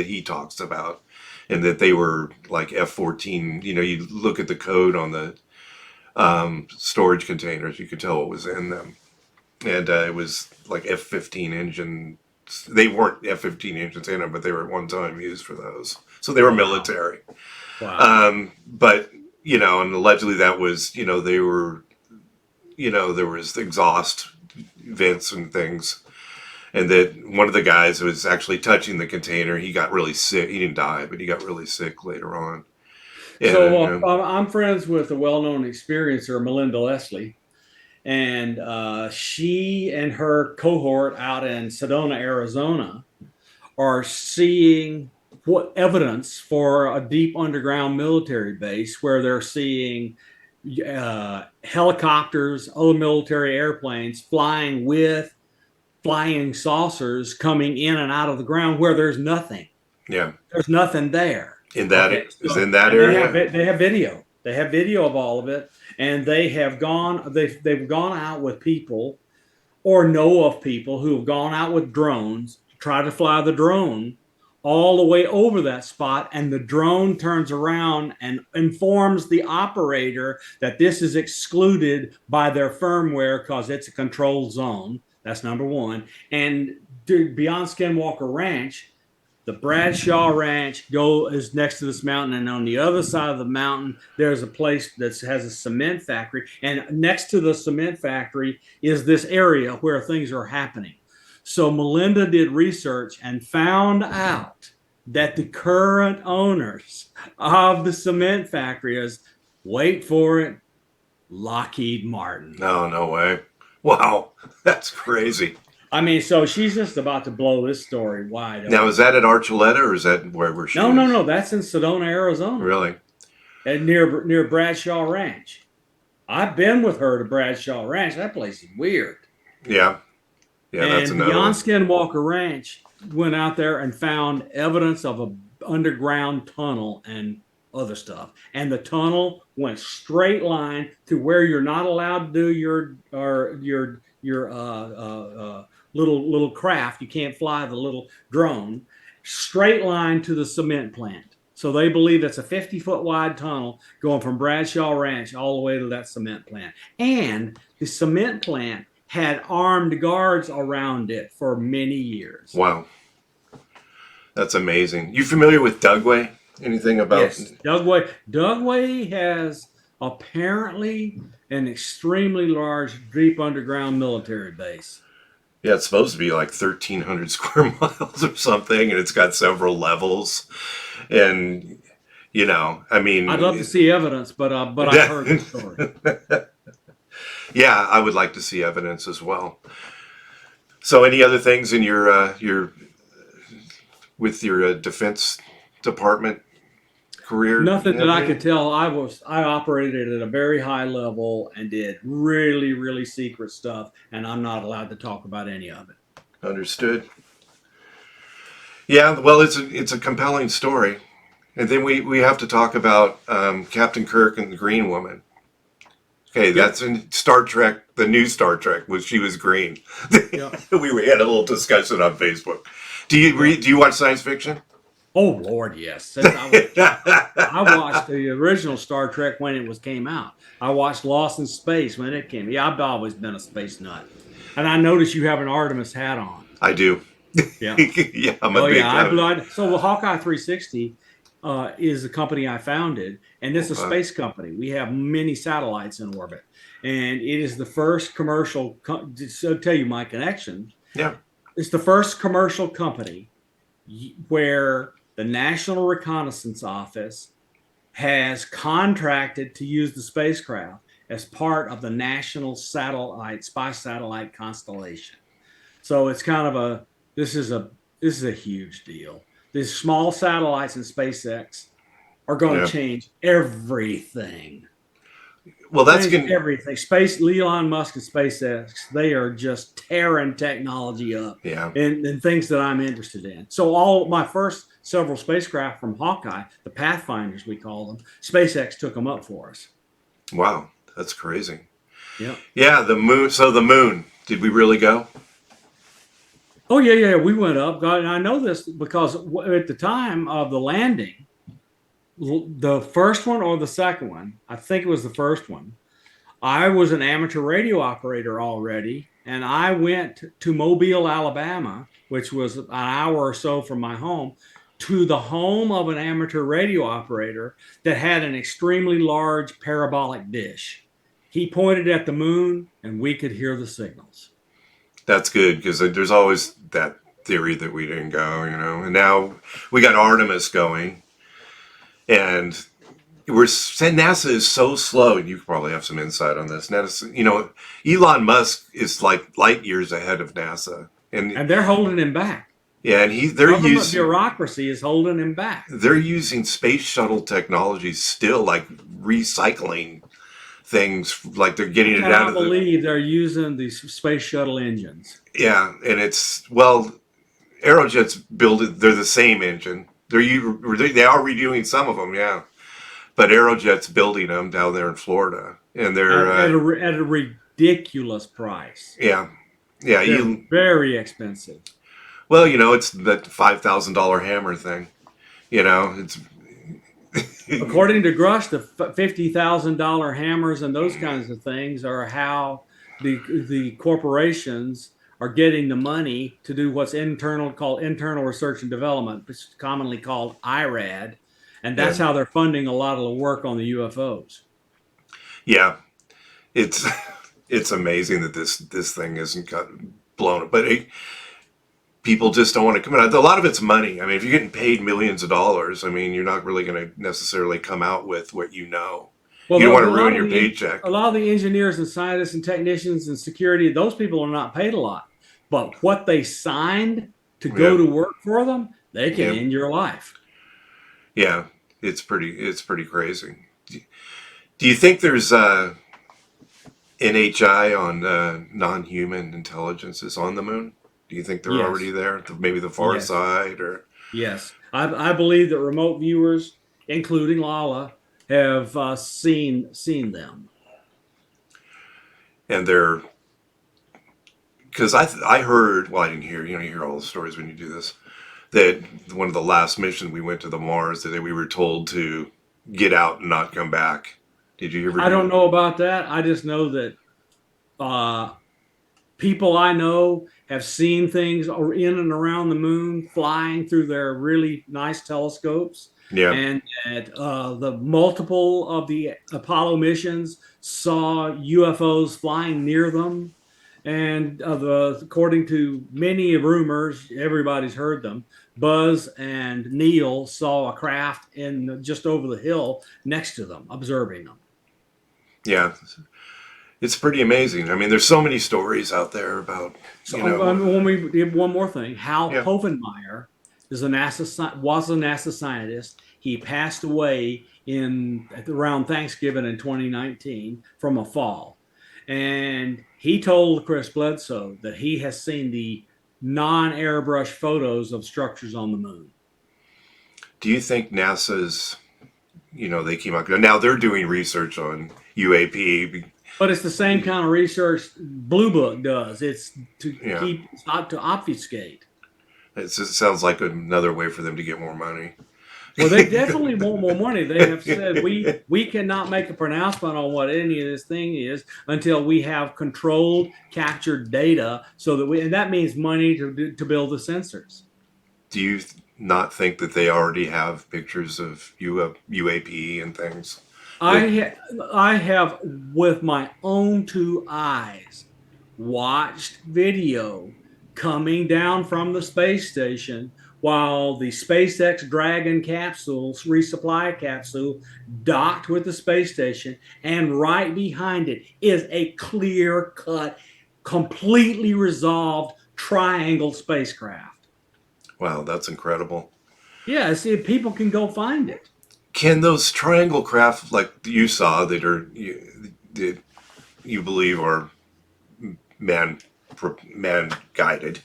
he talks about, and that they were like F-14. You look at the code on the storage containers, you could tell what was in them. And it was like F-15 engine. They weren't F-15 engines in them, but they were at one time used for those. So they were wow. military. Wow. But and allegedly that was, they were, there was exhaust vents and things, and that one of the guys who was actually touching the container, he got really sick. He didn't die, but he got really sick later on. So And I'm friends with a well-known experiencer, Melinda Leslie, and she and her cohort out in Sedona, Arizona, are seeing what evidence for a deep underground military base where they're seeing helicopters, other military airplanes flying with flying saucers coming in and out of the ground where there's nothing. yeah, There's nothing there. in that Okay, is so in that and area. they have video. They have video of all of it, and they've gone out with people or know of people who have gone out with drones to try to fly the drone all the way over that spot, and the drone turns around and informs the operator that this is excluded by their firmware because it's a controlled zone. That's number one. And beyond Skinwalker Ranch, The Bradshaw Ranch is next to this mountain, and on the other side of the mountain, there's a place that has a cement factory, and next to the cement factory is this area where things are happening. So Melinda did research and found out that the current owners of the cement factory is, wait for it, Lockheed Martin. No, no way. Wow, that's crazy. I mean, so she's just about to blow this story wide open. Now, is that at Archuleta or is that wherever she is? No. That's in Sedona, Arizona. Really? And near Bradshaw Ranch. I've been with her to Bradshaw Ranch. That place is weird. Yeah. Yeah, and that's another Beyond one. Skinwalker Ranch went out there and found evidence of an underground tunnel and other stuff. And the tunnel went straight line to where you're not allowed to do your little craft. You can't fly the little drone. Straight line to the cement plant. So they believe it's a 50-foot wide tunnel going from Bradshaw Ranch all the way to that cement plant. And the cement plant had armed guards around it for many years. Wow. That's amazing. You familiar with Dugway? Anything about? Yes, Dugway. Dugway has apparently an extremely large, deep underground military base. Yeah, it's supposed to be like 1,300 square miles or something, and it's got several levels. And, you know, I mean... I'd love to see evidence, but I've heard the story. Yeah, I would like to see evidence as well. So any other things in your Defense Department career? Nothing that I could tell. I operated at a very high level and did really, really secret stuff, and I'm not allowed to talk about any of it. Understood. Yeah, well, it's a compelling story. And then we have to talk about Captain Kirk and the Green Woman. Okay, that's in Star Trek, the new Star Trek, which she was green. Yeah. we had a little discussion on Facebook. Do you watch science fiction? Oh Lord, yes. I watched the original Star Trek when it came out. I watched Lost in Space when it came. Yeah, I've always been a space nut. And I noticed you have an Artemis hat on. I do. Yeah. Yeah, I'm a big fan. So Hawkeye 360 is the company I founded, and it's a space company. We have many satellites in orbit, and it is the first commercial. So tell you my connection. Yeah, it's the first commercial company where the National Reconnaissance Office has contracted to use the spacecraft as part of the national spy satellite constellation. So it's kind of this is a huge deal. These small satellites in SpaceX are going to change everything. Well, that's everything. Elon Musk and SpaceX, they are just tearing technology up. Yeah. And things that I'm interested in. So all my first several spacecraft from Hawkeye, the Pathfinders we call them, SpaceX took them up for us. Wow, that's crazy. Yeah. Yeah, the moon. So the moon. Did we really go? Oh yeah, we went up. God, and I know this because at the time of the landing, the first one or the second one, I think it was the first one, I was an amateur radio operator already, and I went to Mobile, Alabama, which was an hour or so from my home, to the home of an amateur radio operator that had an extremely large parabolic dish. He pointed at the moon, and we could hear the signals. That's good, because there's always that theory that we didn't go, you know. And now we got Artemis going, and NASA is so slow. And you probably have some insight on this. NASA, you know, Elon Musk is like light years ahead of NASA, and they're holding him back. Yeah, and they're using bureaucracy is holding him back. They're using space shuttle technology still, like recycling things, like they're getting it out of the... I believe they're using these space shuttle engines. Yeah, and it's, well, Aerojet's they're the same engine. They are redoing some of them, yeah. But Aerojet's building them down there in Florida, and they're at a ridiculous price. Yeah, they're very expensive. Well, you know, it's that $5,000 hammer thing. You know, it's... According to Grush, the $50,000 hammers and those kinds of things are how the corporations are getting the money to do what's called internal research and development, which is commonly called IRAD, and that's Yeah. how they're funding a lot of the work on the UFOs. Yeah. It's it's amazing that this thing isn't got blown up, but people just don't want to come out. A lot of it's money. I mean, if you're getting paid millions of dollars, I mean, you're not really going to necessarily come out with what you know. Well, You don't want a to lot ruin of your the paycheck. a lot of the engineers and scientists and technicians and security, those people are not paid a lot, but what they signed to go Yeah. to work for them, they can Yeah. end your life. Yeah. It's pretty crazy. Do you think there's NHI on non-human intelligences on the moon? Do you think they're already Yes, there? Maybe the far yes, side, or yes. I believe that remote viewers, including Lala, have seen them. and they're because I heard, well, I didn't hear, you hear all the stories when you do this, that one of the last missions we went to the Mars, that we were told to get out and not come back. Did you ever I hear don't that? know about that. I just know that uh, people I know have seen things in and around the moon flying through their really nice telescopes, Yeah. and that the multiple of the Apollo missions saw UFOs flying near them. And according to many rumors, everybody's heard them. Buzz and Neil saw a craft in just over the hill next to them, observing them. Yeah. It's pretty amazing. I mean, there's so many stories out there about, So when we did one more thing, Hal yeah. Hovenmeyer was a NASA scientist. He passed away around Thanksgiving in 2019 from a fall, and he told Chris Bledsoe that he has seen the non-airbrush photos of structures on the moon. Do you think NASA's, they came out, now they're doing research on UAP. But it's the same kind of research Blue Book does. It's Yeah. not to obfuscate. It sounds like another way for them to get more money. Well, they definitely want more money. They have said we cannot make a pronouncement on what any of this thing is until we have controlled, captured data, so that and that means money to build the sensors. Do you not think that they already have pictures of UAP and things? I have with my own two eyes watched video coming down from the space station while the SpaceX Dragon capsule, resupply capsule, docked with the space station, and right behind it is a clear-cut, completely resolved triangle spacecraft. Wow, that's incredible. Yeah, see, people can go find it. Can those triangle craft, like you saw, that you believe are man guided?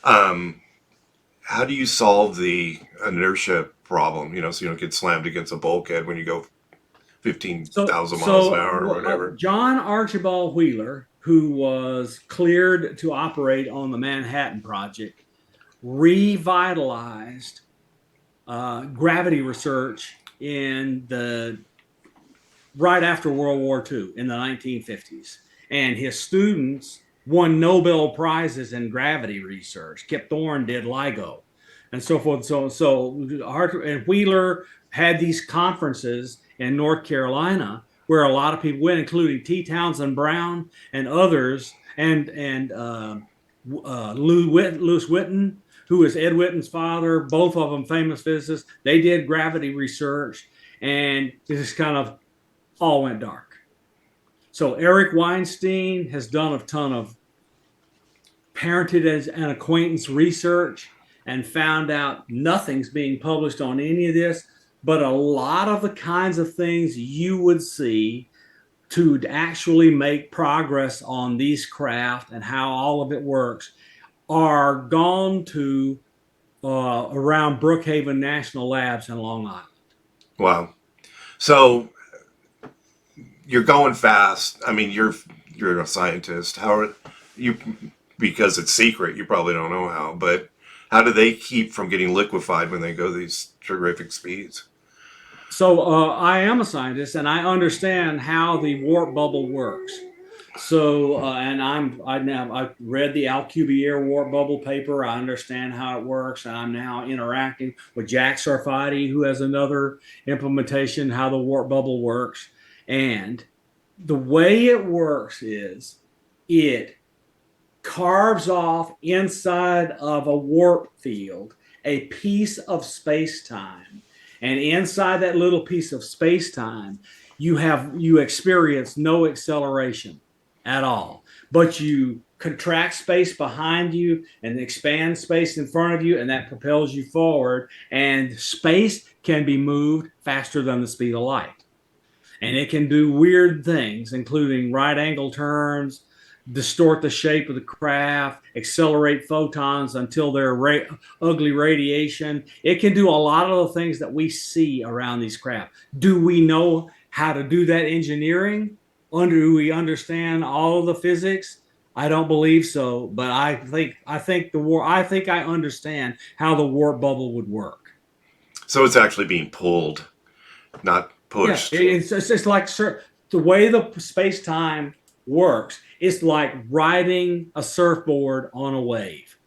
How do you solve the inertia problem? So you don't get slammed against a bulkhead when you go 15,000 miles an hour or whatever. John Archibald Wheeler, who was cleared to operate on the Manhattan Project, revitalized gravity research right after World War II in the 1950s, and his students won Nobel Prizes in gravity research. Kip Thorne did LIGO, and so forth. And Wheeler had these conferences in North Carolina where a lot of people went, including T. Townsend Brown and others, and Lewis Witten, who is Ed Witten's father, both of them famous physicists. They did gravity research, and it just kind of all went dark. So Eric Weinstein has done a ton of parented as an acquaintance research and found out nothing's being published on any of this, but a lot of the kinds of things you would see to actually make progress on these craft and how all of it works are gone to around Brookhaven National Labs in Long Island. Wow. So you're going fast. I mean, you're a scientist. How are you? Because it's secret, you probably don't know how. But how do they keep from getting liquefied when they go these terrific speeds? So I am a scientist, and I understand how the warp bubble works. So, and I read the Alcubierre warp bubble paper. I understand how it works, and I'm now interacting with Jack Sarfati, who has another implementation how the warp bubble works. And the way it works is it carves off inside of a warp field a piece of space time, and inside that little piece of space time, you experience no acceleration at all, but you contract space behind you and expand space in front of you, and that propels you forward. And space can be moved faster than the speed of light, and it can do weird things, including right angle turns, distort the shape of the craft, accelerate photons until they're ugly radiation. It can do a lot of the things that we see around these craft. Do we know how to do that engineering? Do we understand all of the physics? I don't believe so, but I think I understand how the warp bubble would work. So it's actually being pulled, not Yeah, pushed. it's like the way the space time works. It's like riding a surfboard on a wave.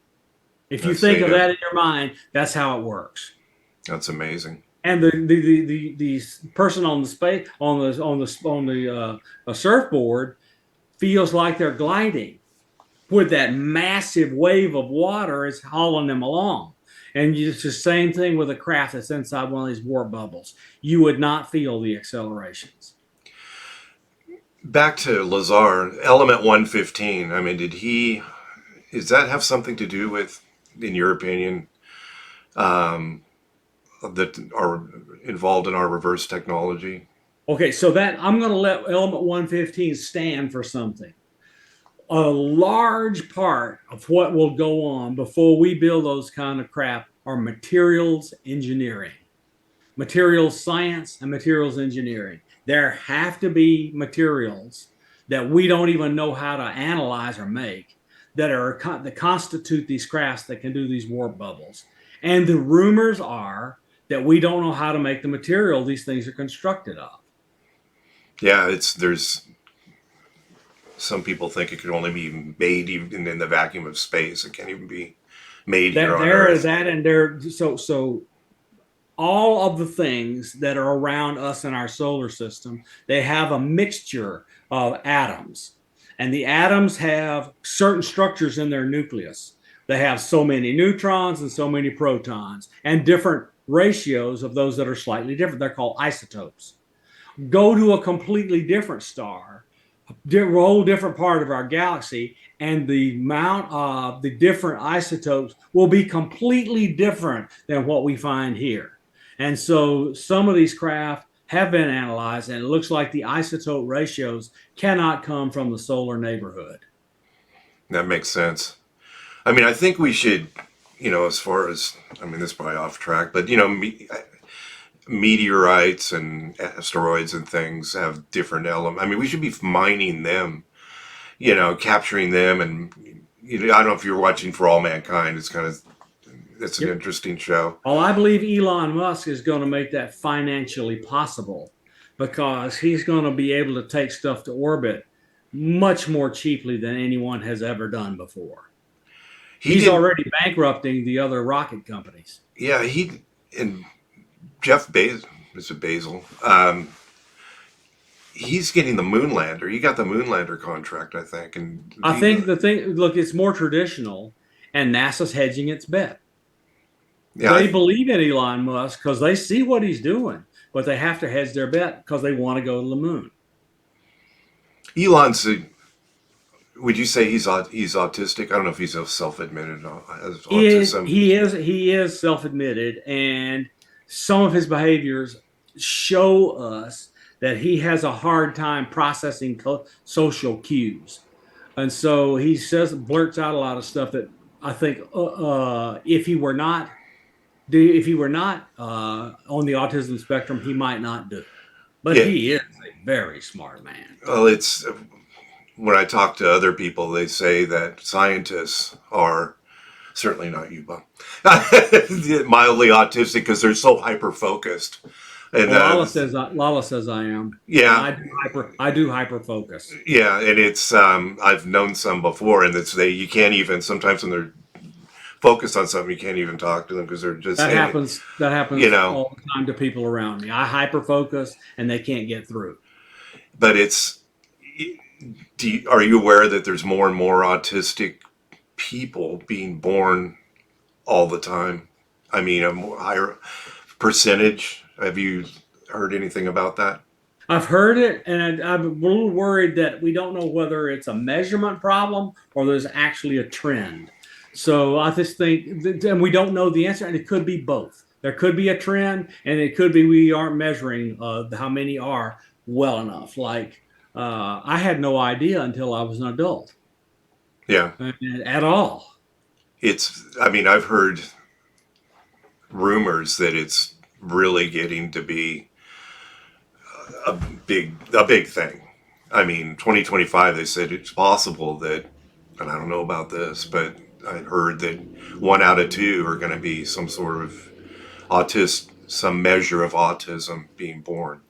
If I you think see. of that in your mind, that's how it works. That's amazing. And the person on the space on the surfboard feels like they're gliding with that massive wave of water is hauling them along. And it's the same thing with a craft that's inside one of these warp bubbles. You would not feel the accelerations. Back to Lazar, element 115. I mean, does that have something to do with, in your opinion, um, that are involved in our reverse technology? Okay, so that I'm going to let element 115 stand for something. A large part of what will go on before we build those kind of craft are materials engineering, materials science, and materials engineering. There have to be materials that we don't even know how to analyze or make that constitute these crafts that can do these warp bubbles. And the rumors are that we don't know how to make the material these things are constructed of. Yeah, there's some people think it could only be made even in the vacuum of space. It can't even be made here That on there is Earth. that and there so all of the things that are around us in our solar system, they have a mixture of atoms. And the atoms have certain structures in their nucleus. They have so many neutrons and so many protons, and different ratios of those that are slightly different. They're called isotopes. Go to a completely different star, a whole different part of our galaxy, and the amount of the different isotopes will be completely different than what we find here. And so some of these craft have been analyzed, and it looks like the isotope ratios cannot come from the solar neighborhood. That makes sense. I mean, I think we should, as far as, I mean, this is probably off track, but, meteorites and asteroids and things have different elements. I mean, we should be mining them, capturing them. And, I don't know if you're watching For All Mankind. It's an Yep. interesting show. Well, I believe Elon Musk is going to make that financially possible because he's going to be able to take stuff to orbit much more cheaply than anyone has ever done before. He He's did, already bankrupting the other rocket companies. yeah, and Jeff Bezos, is it Basil? He's getting the Moonlander. He got the Moonlander contract, I think. And I think the thing, look, it's more traditional, and NASA's hedging its bet. yeah, They believe in Elon Musk because they see what he's doing, but they have to hedge their bet because they want to go to the moon. Elon's. Would you say he's autistic? I don't know if he's self-admitted as autism. He is self-admitted, and some of his behaviors show us that he has a hard time processing social cues, and so he blurts out a lot of stuff that I think if he were not on the autism spectrum, he might not do. But Yeah. he is a very smart man. Well, it's when I talk to other people, they say that scientists are certainly not you, Bob, mildly autistic because they're so hyper focused And Well, Lala says I am. yeah, I do hyper focus. yeah, and it's I've known some before, and it's you can't even sometimes when they're focused on something, you can't even talk to them because they're just That you happens know. all the time to people around me. I hyper focus and they can't get through. But it's are you aware that there's more and more autistic people being born all the time? I mean, a more higher percentage. Have you heard anything about that? I've heard it, and I'm a little worried that we don't know whether it's a measurement problem or there's actually a trend. So I just think, and we don't know the answer, and it could be both. There could be a trend, and it could be we aren't measuring how many are well enough. Like I had no idea until I was an adult Yeah, at all. I mean, I've heard rumors that it's really getting to be a big thing. I mean, 2025, they said it's possible that, and I don't know about this, but I heard that 1 out of 2 are going to be some sort of some measure of autism being born.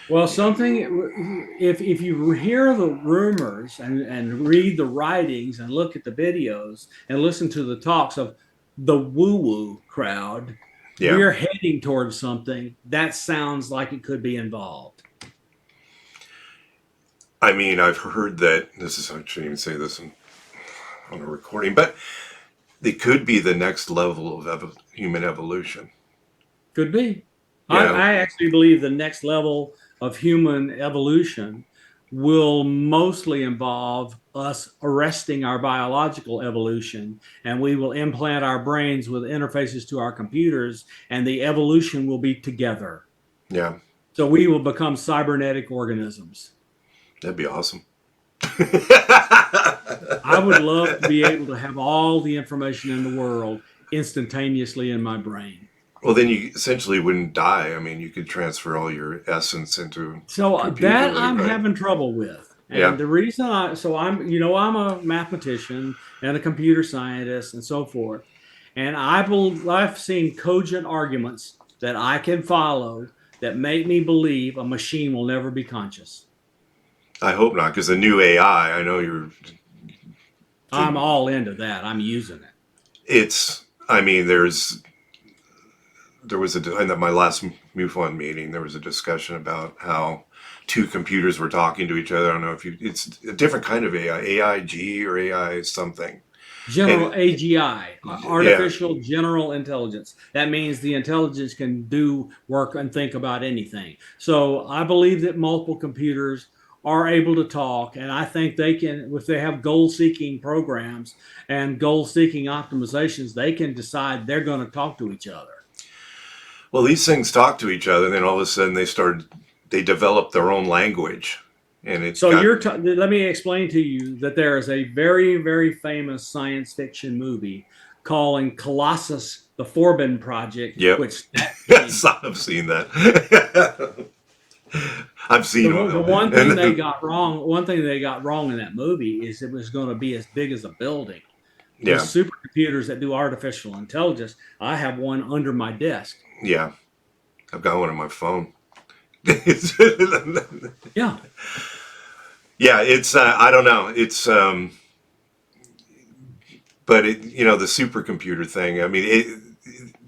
Well, if you hear the rumors and read the writings and look at the videos and listen to the talks of the woo-woo crowd, Yeah. we're heading towards something that sounds like it could be involved. I mean, I've heard that I shouldn't even say this on a recording, but it could be the next level of human evolution. Could be. Yeah. I actually believe the next level of human evolution will mostly involve us arresting our biological evolution, and we will implant our brains with interfaces to our computers, and the evolution will be together. Yeah. So we will become cybernetic organisms. That'd be awesome. I would love to be able to have all the information in the world instantaneously in my brain. Well, then you essentially wouldn't die. I mean, you could transfer all your essence into. So that I'm having trouble with. And Yeah. the reason I'm a mathematician and a computer scientist and so forth. And I've seen cogent arguments that I can follow that make me believe a machine will never be conscious. I hope not, because the new AI, I know I'm all into that. I'm using it. I mean, there was in my last MUFON meeting, there was a discussion about how 2 computers were talking to each other. I don't know it's a different kind of AI, AIG or AI something. AGI, artificial general intelligence. That means the intelligence can do work and think about anything. So I believe that multiple computers are able to talk, and I think they can, if they have goal-seeking programs and goal-seeking optimizations, they can decide they're going to talk to each other. Well, these things talk to each other, and then all of a sudden they develop their own language. And let me explain to you that there is a very, very famous science fiction movie called Colossus, the Forbin Project. Yep. Yes, I've seen that. I've seen one thing they got wrong in that movie is it was going to be as big as a building. Yeah. The supercomputers that do artificial intelligence, I have one under my desk. Yeah. I've got one on my phone. Yeah. Yeah, it's I don't know. It's but the supercomputer thing. I mean,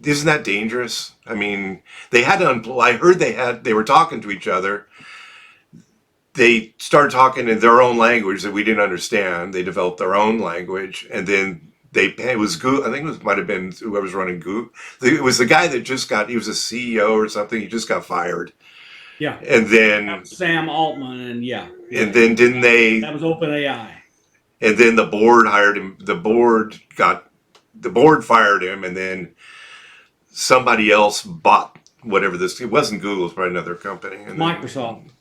isn't that dangerous? I mean, they had to I heard they were talking to each other. They started talking in their own language that we didn't understand. They developed their own language, and then it was Google. I think it might have been whoever's running Google. It was the guy that he was a CEO or something. He just got fired. Yeah. And then Sam Altman, and yeah. And then didn't they? That was OpenAI. And then the board hired him. The board fired him, and then somebody else bought whatever this. It wasn't Google. It's probably another company. And Microsoft.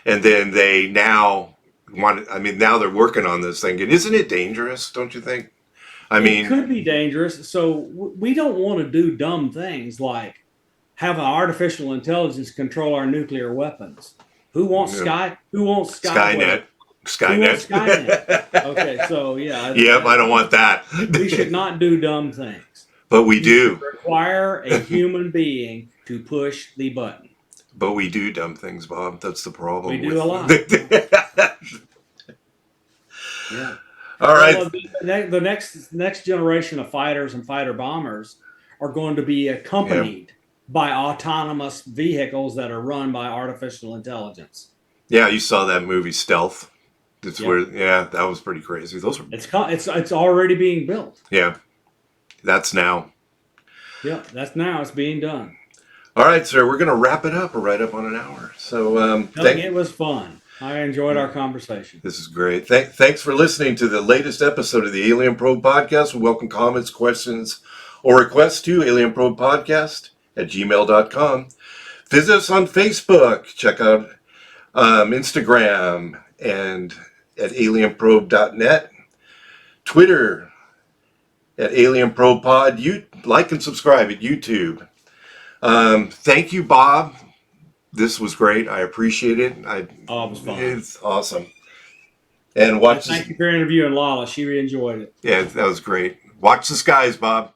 And then they now now they're working on this thing. And isn't it dangerous? Don't you think? It could be dangerous. So we don't want to do dumb things like have an artificial intelligence control our nuclear weapons. Who wants Skynet? Skynet. Skynet. Okay, so yeah. Yep, I don't want that. We should not do dumb things. But we do. Require a human being to push the button. But we do dumb things, Bob. That's the problem. We do a lot. Yeah. All right. Well, the next generation of fighters and fighter bombers are going to be accompanied by autonomous vehicles that are run by artificial intelligence. Yeah, you saw that movie Stealth. That's where, that was pretty crazy. Those were. It's already being built. Yeah, that's now. Yeah, that's now. It's being done. All right, sir. We're gonna wrap it up. We're right up on an hour. So it was fun. I enjoyed our conversation. This is great. Thanks for listening to the latest episode of the Alien Probe Podcast. We welcome comments, questions, or requests to alienprobepodcast@gmail.com. Visit us on Facebook. Check out Instagram and at alienprobe.net. Twitter at alienprobepod. You like and subscribe at YouTube. Thank you, Bob. This was great. I appreciate it. It was fun. It's awesome. And thank you for interviewing Lala. She really enjoyed it. Yeah, that was great. Watch the skies, Bob.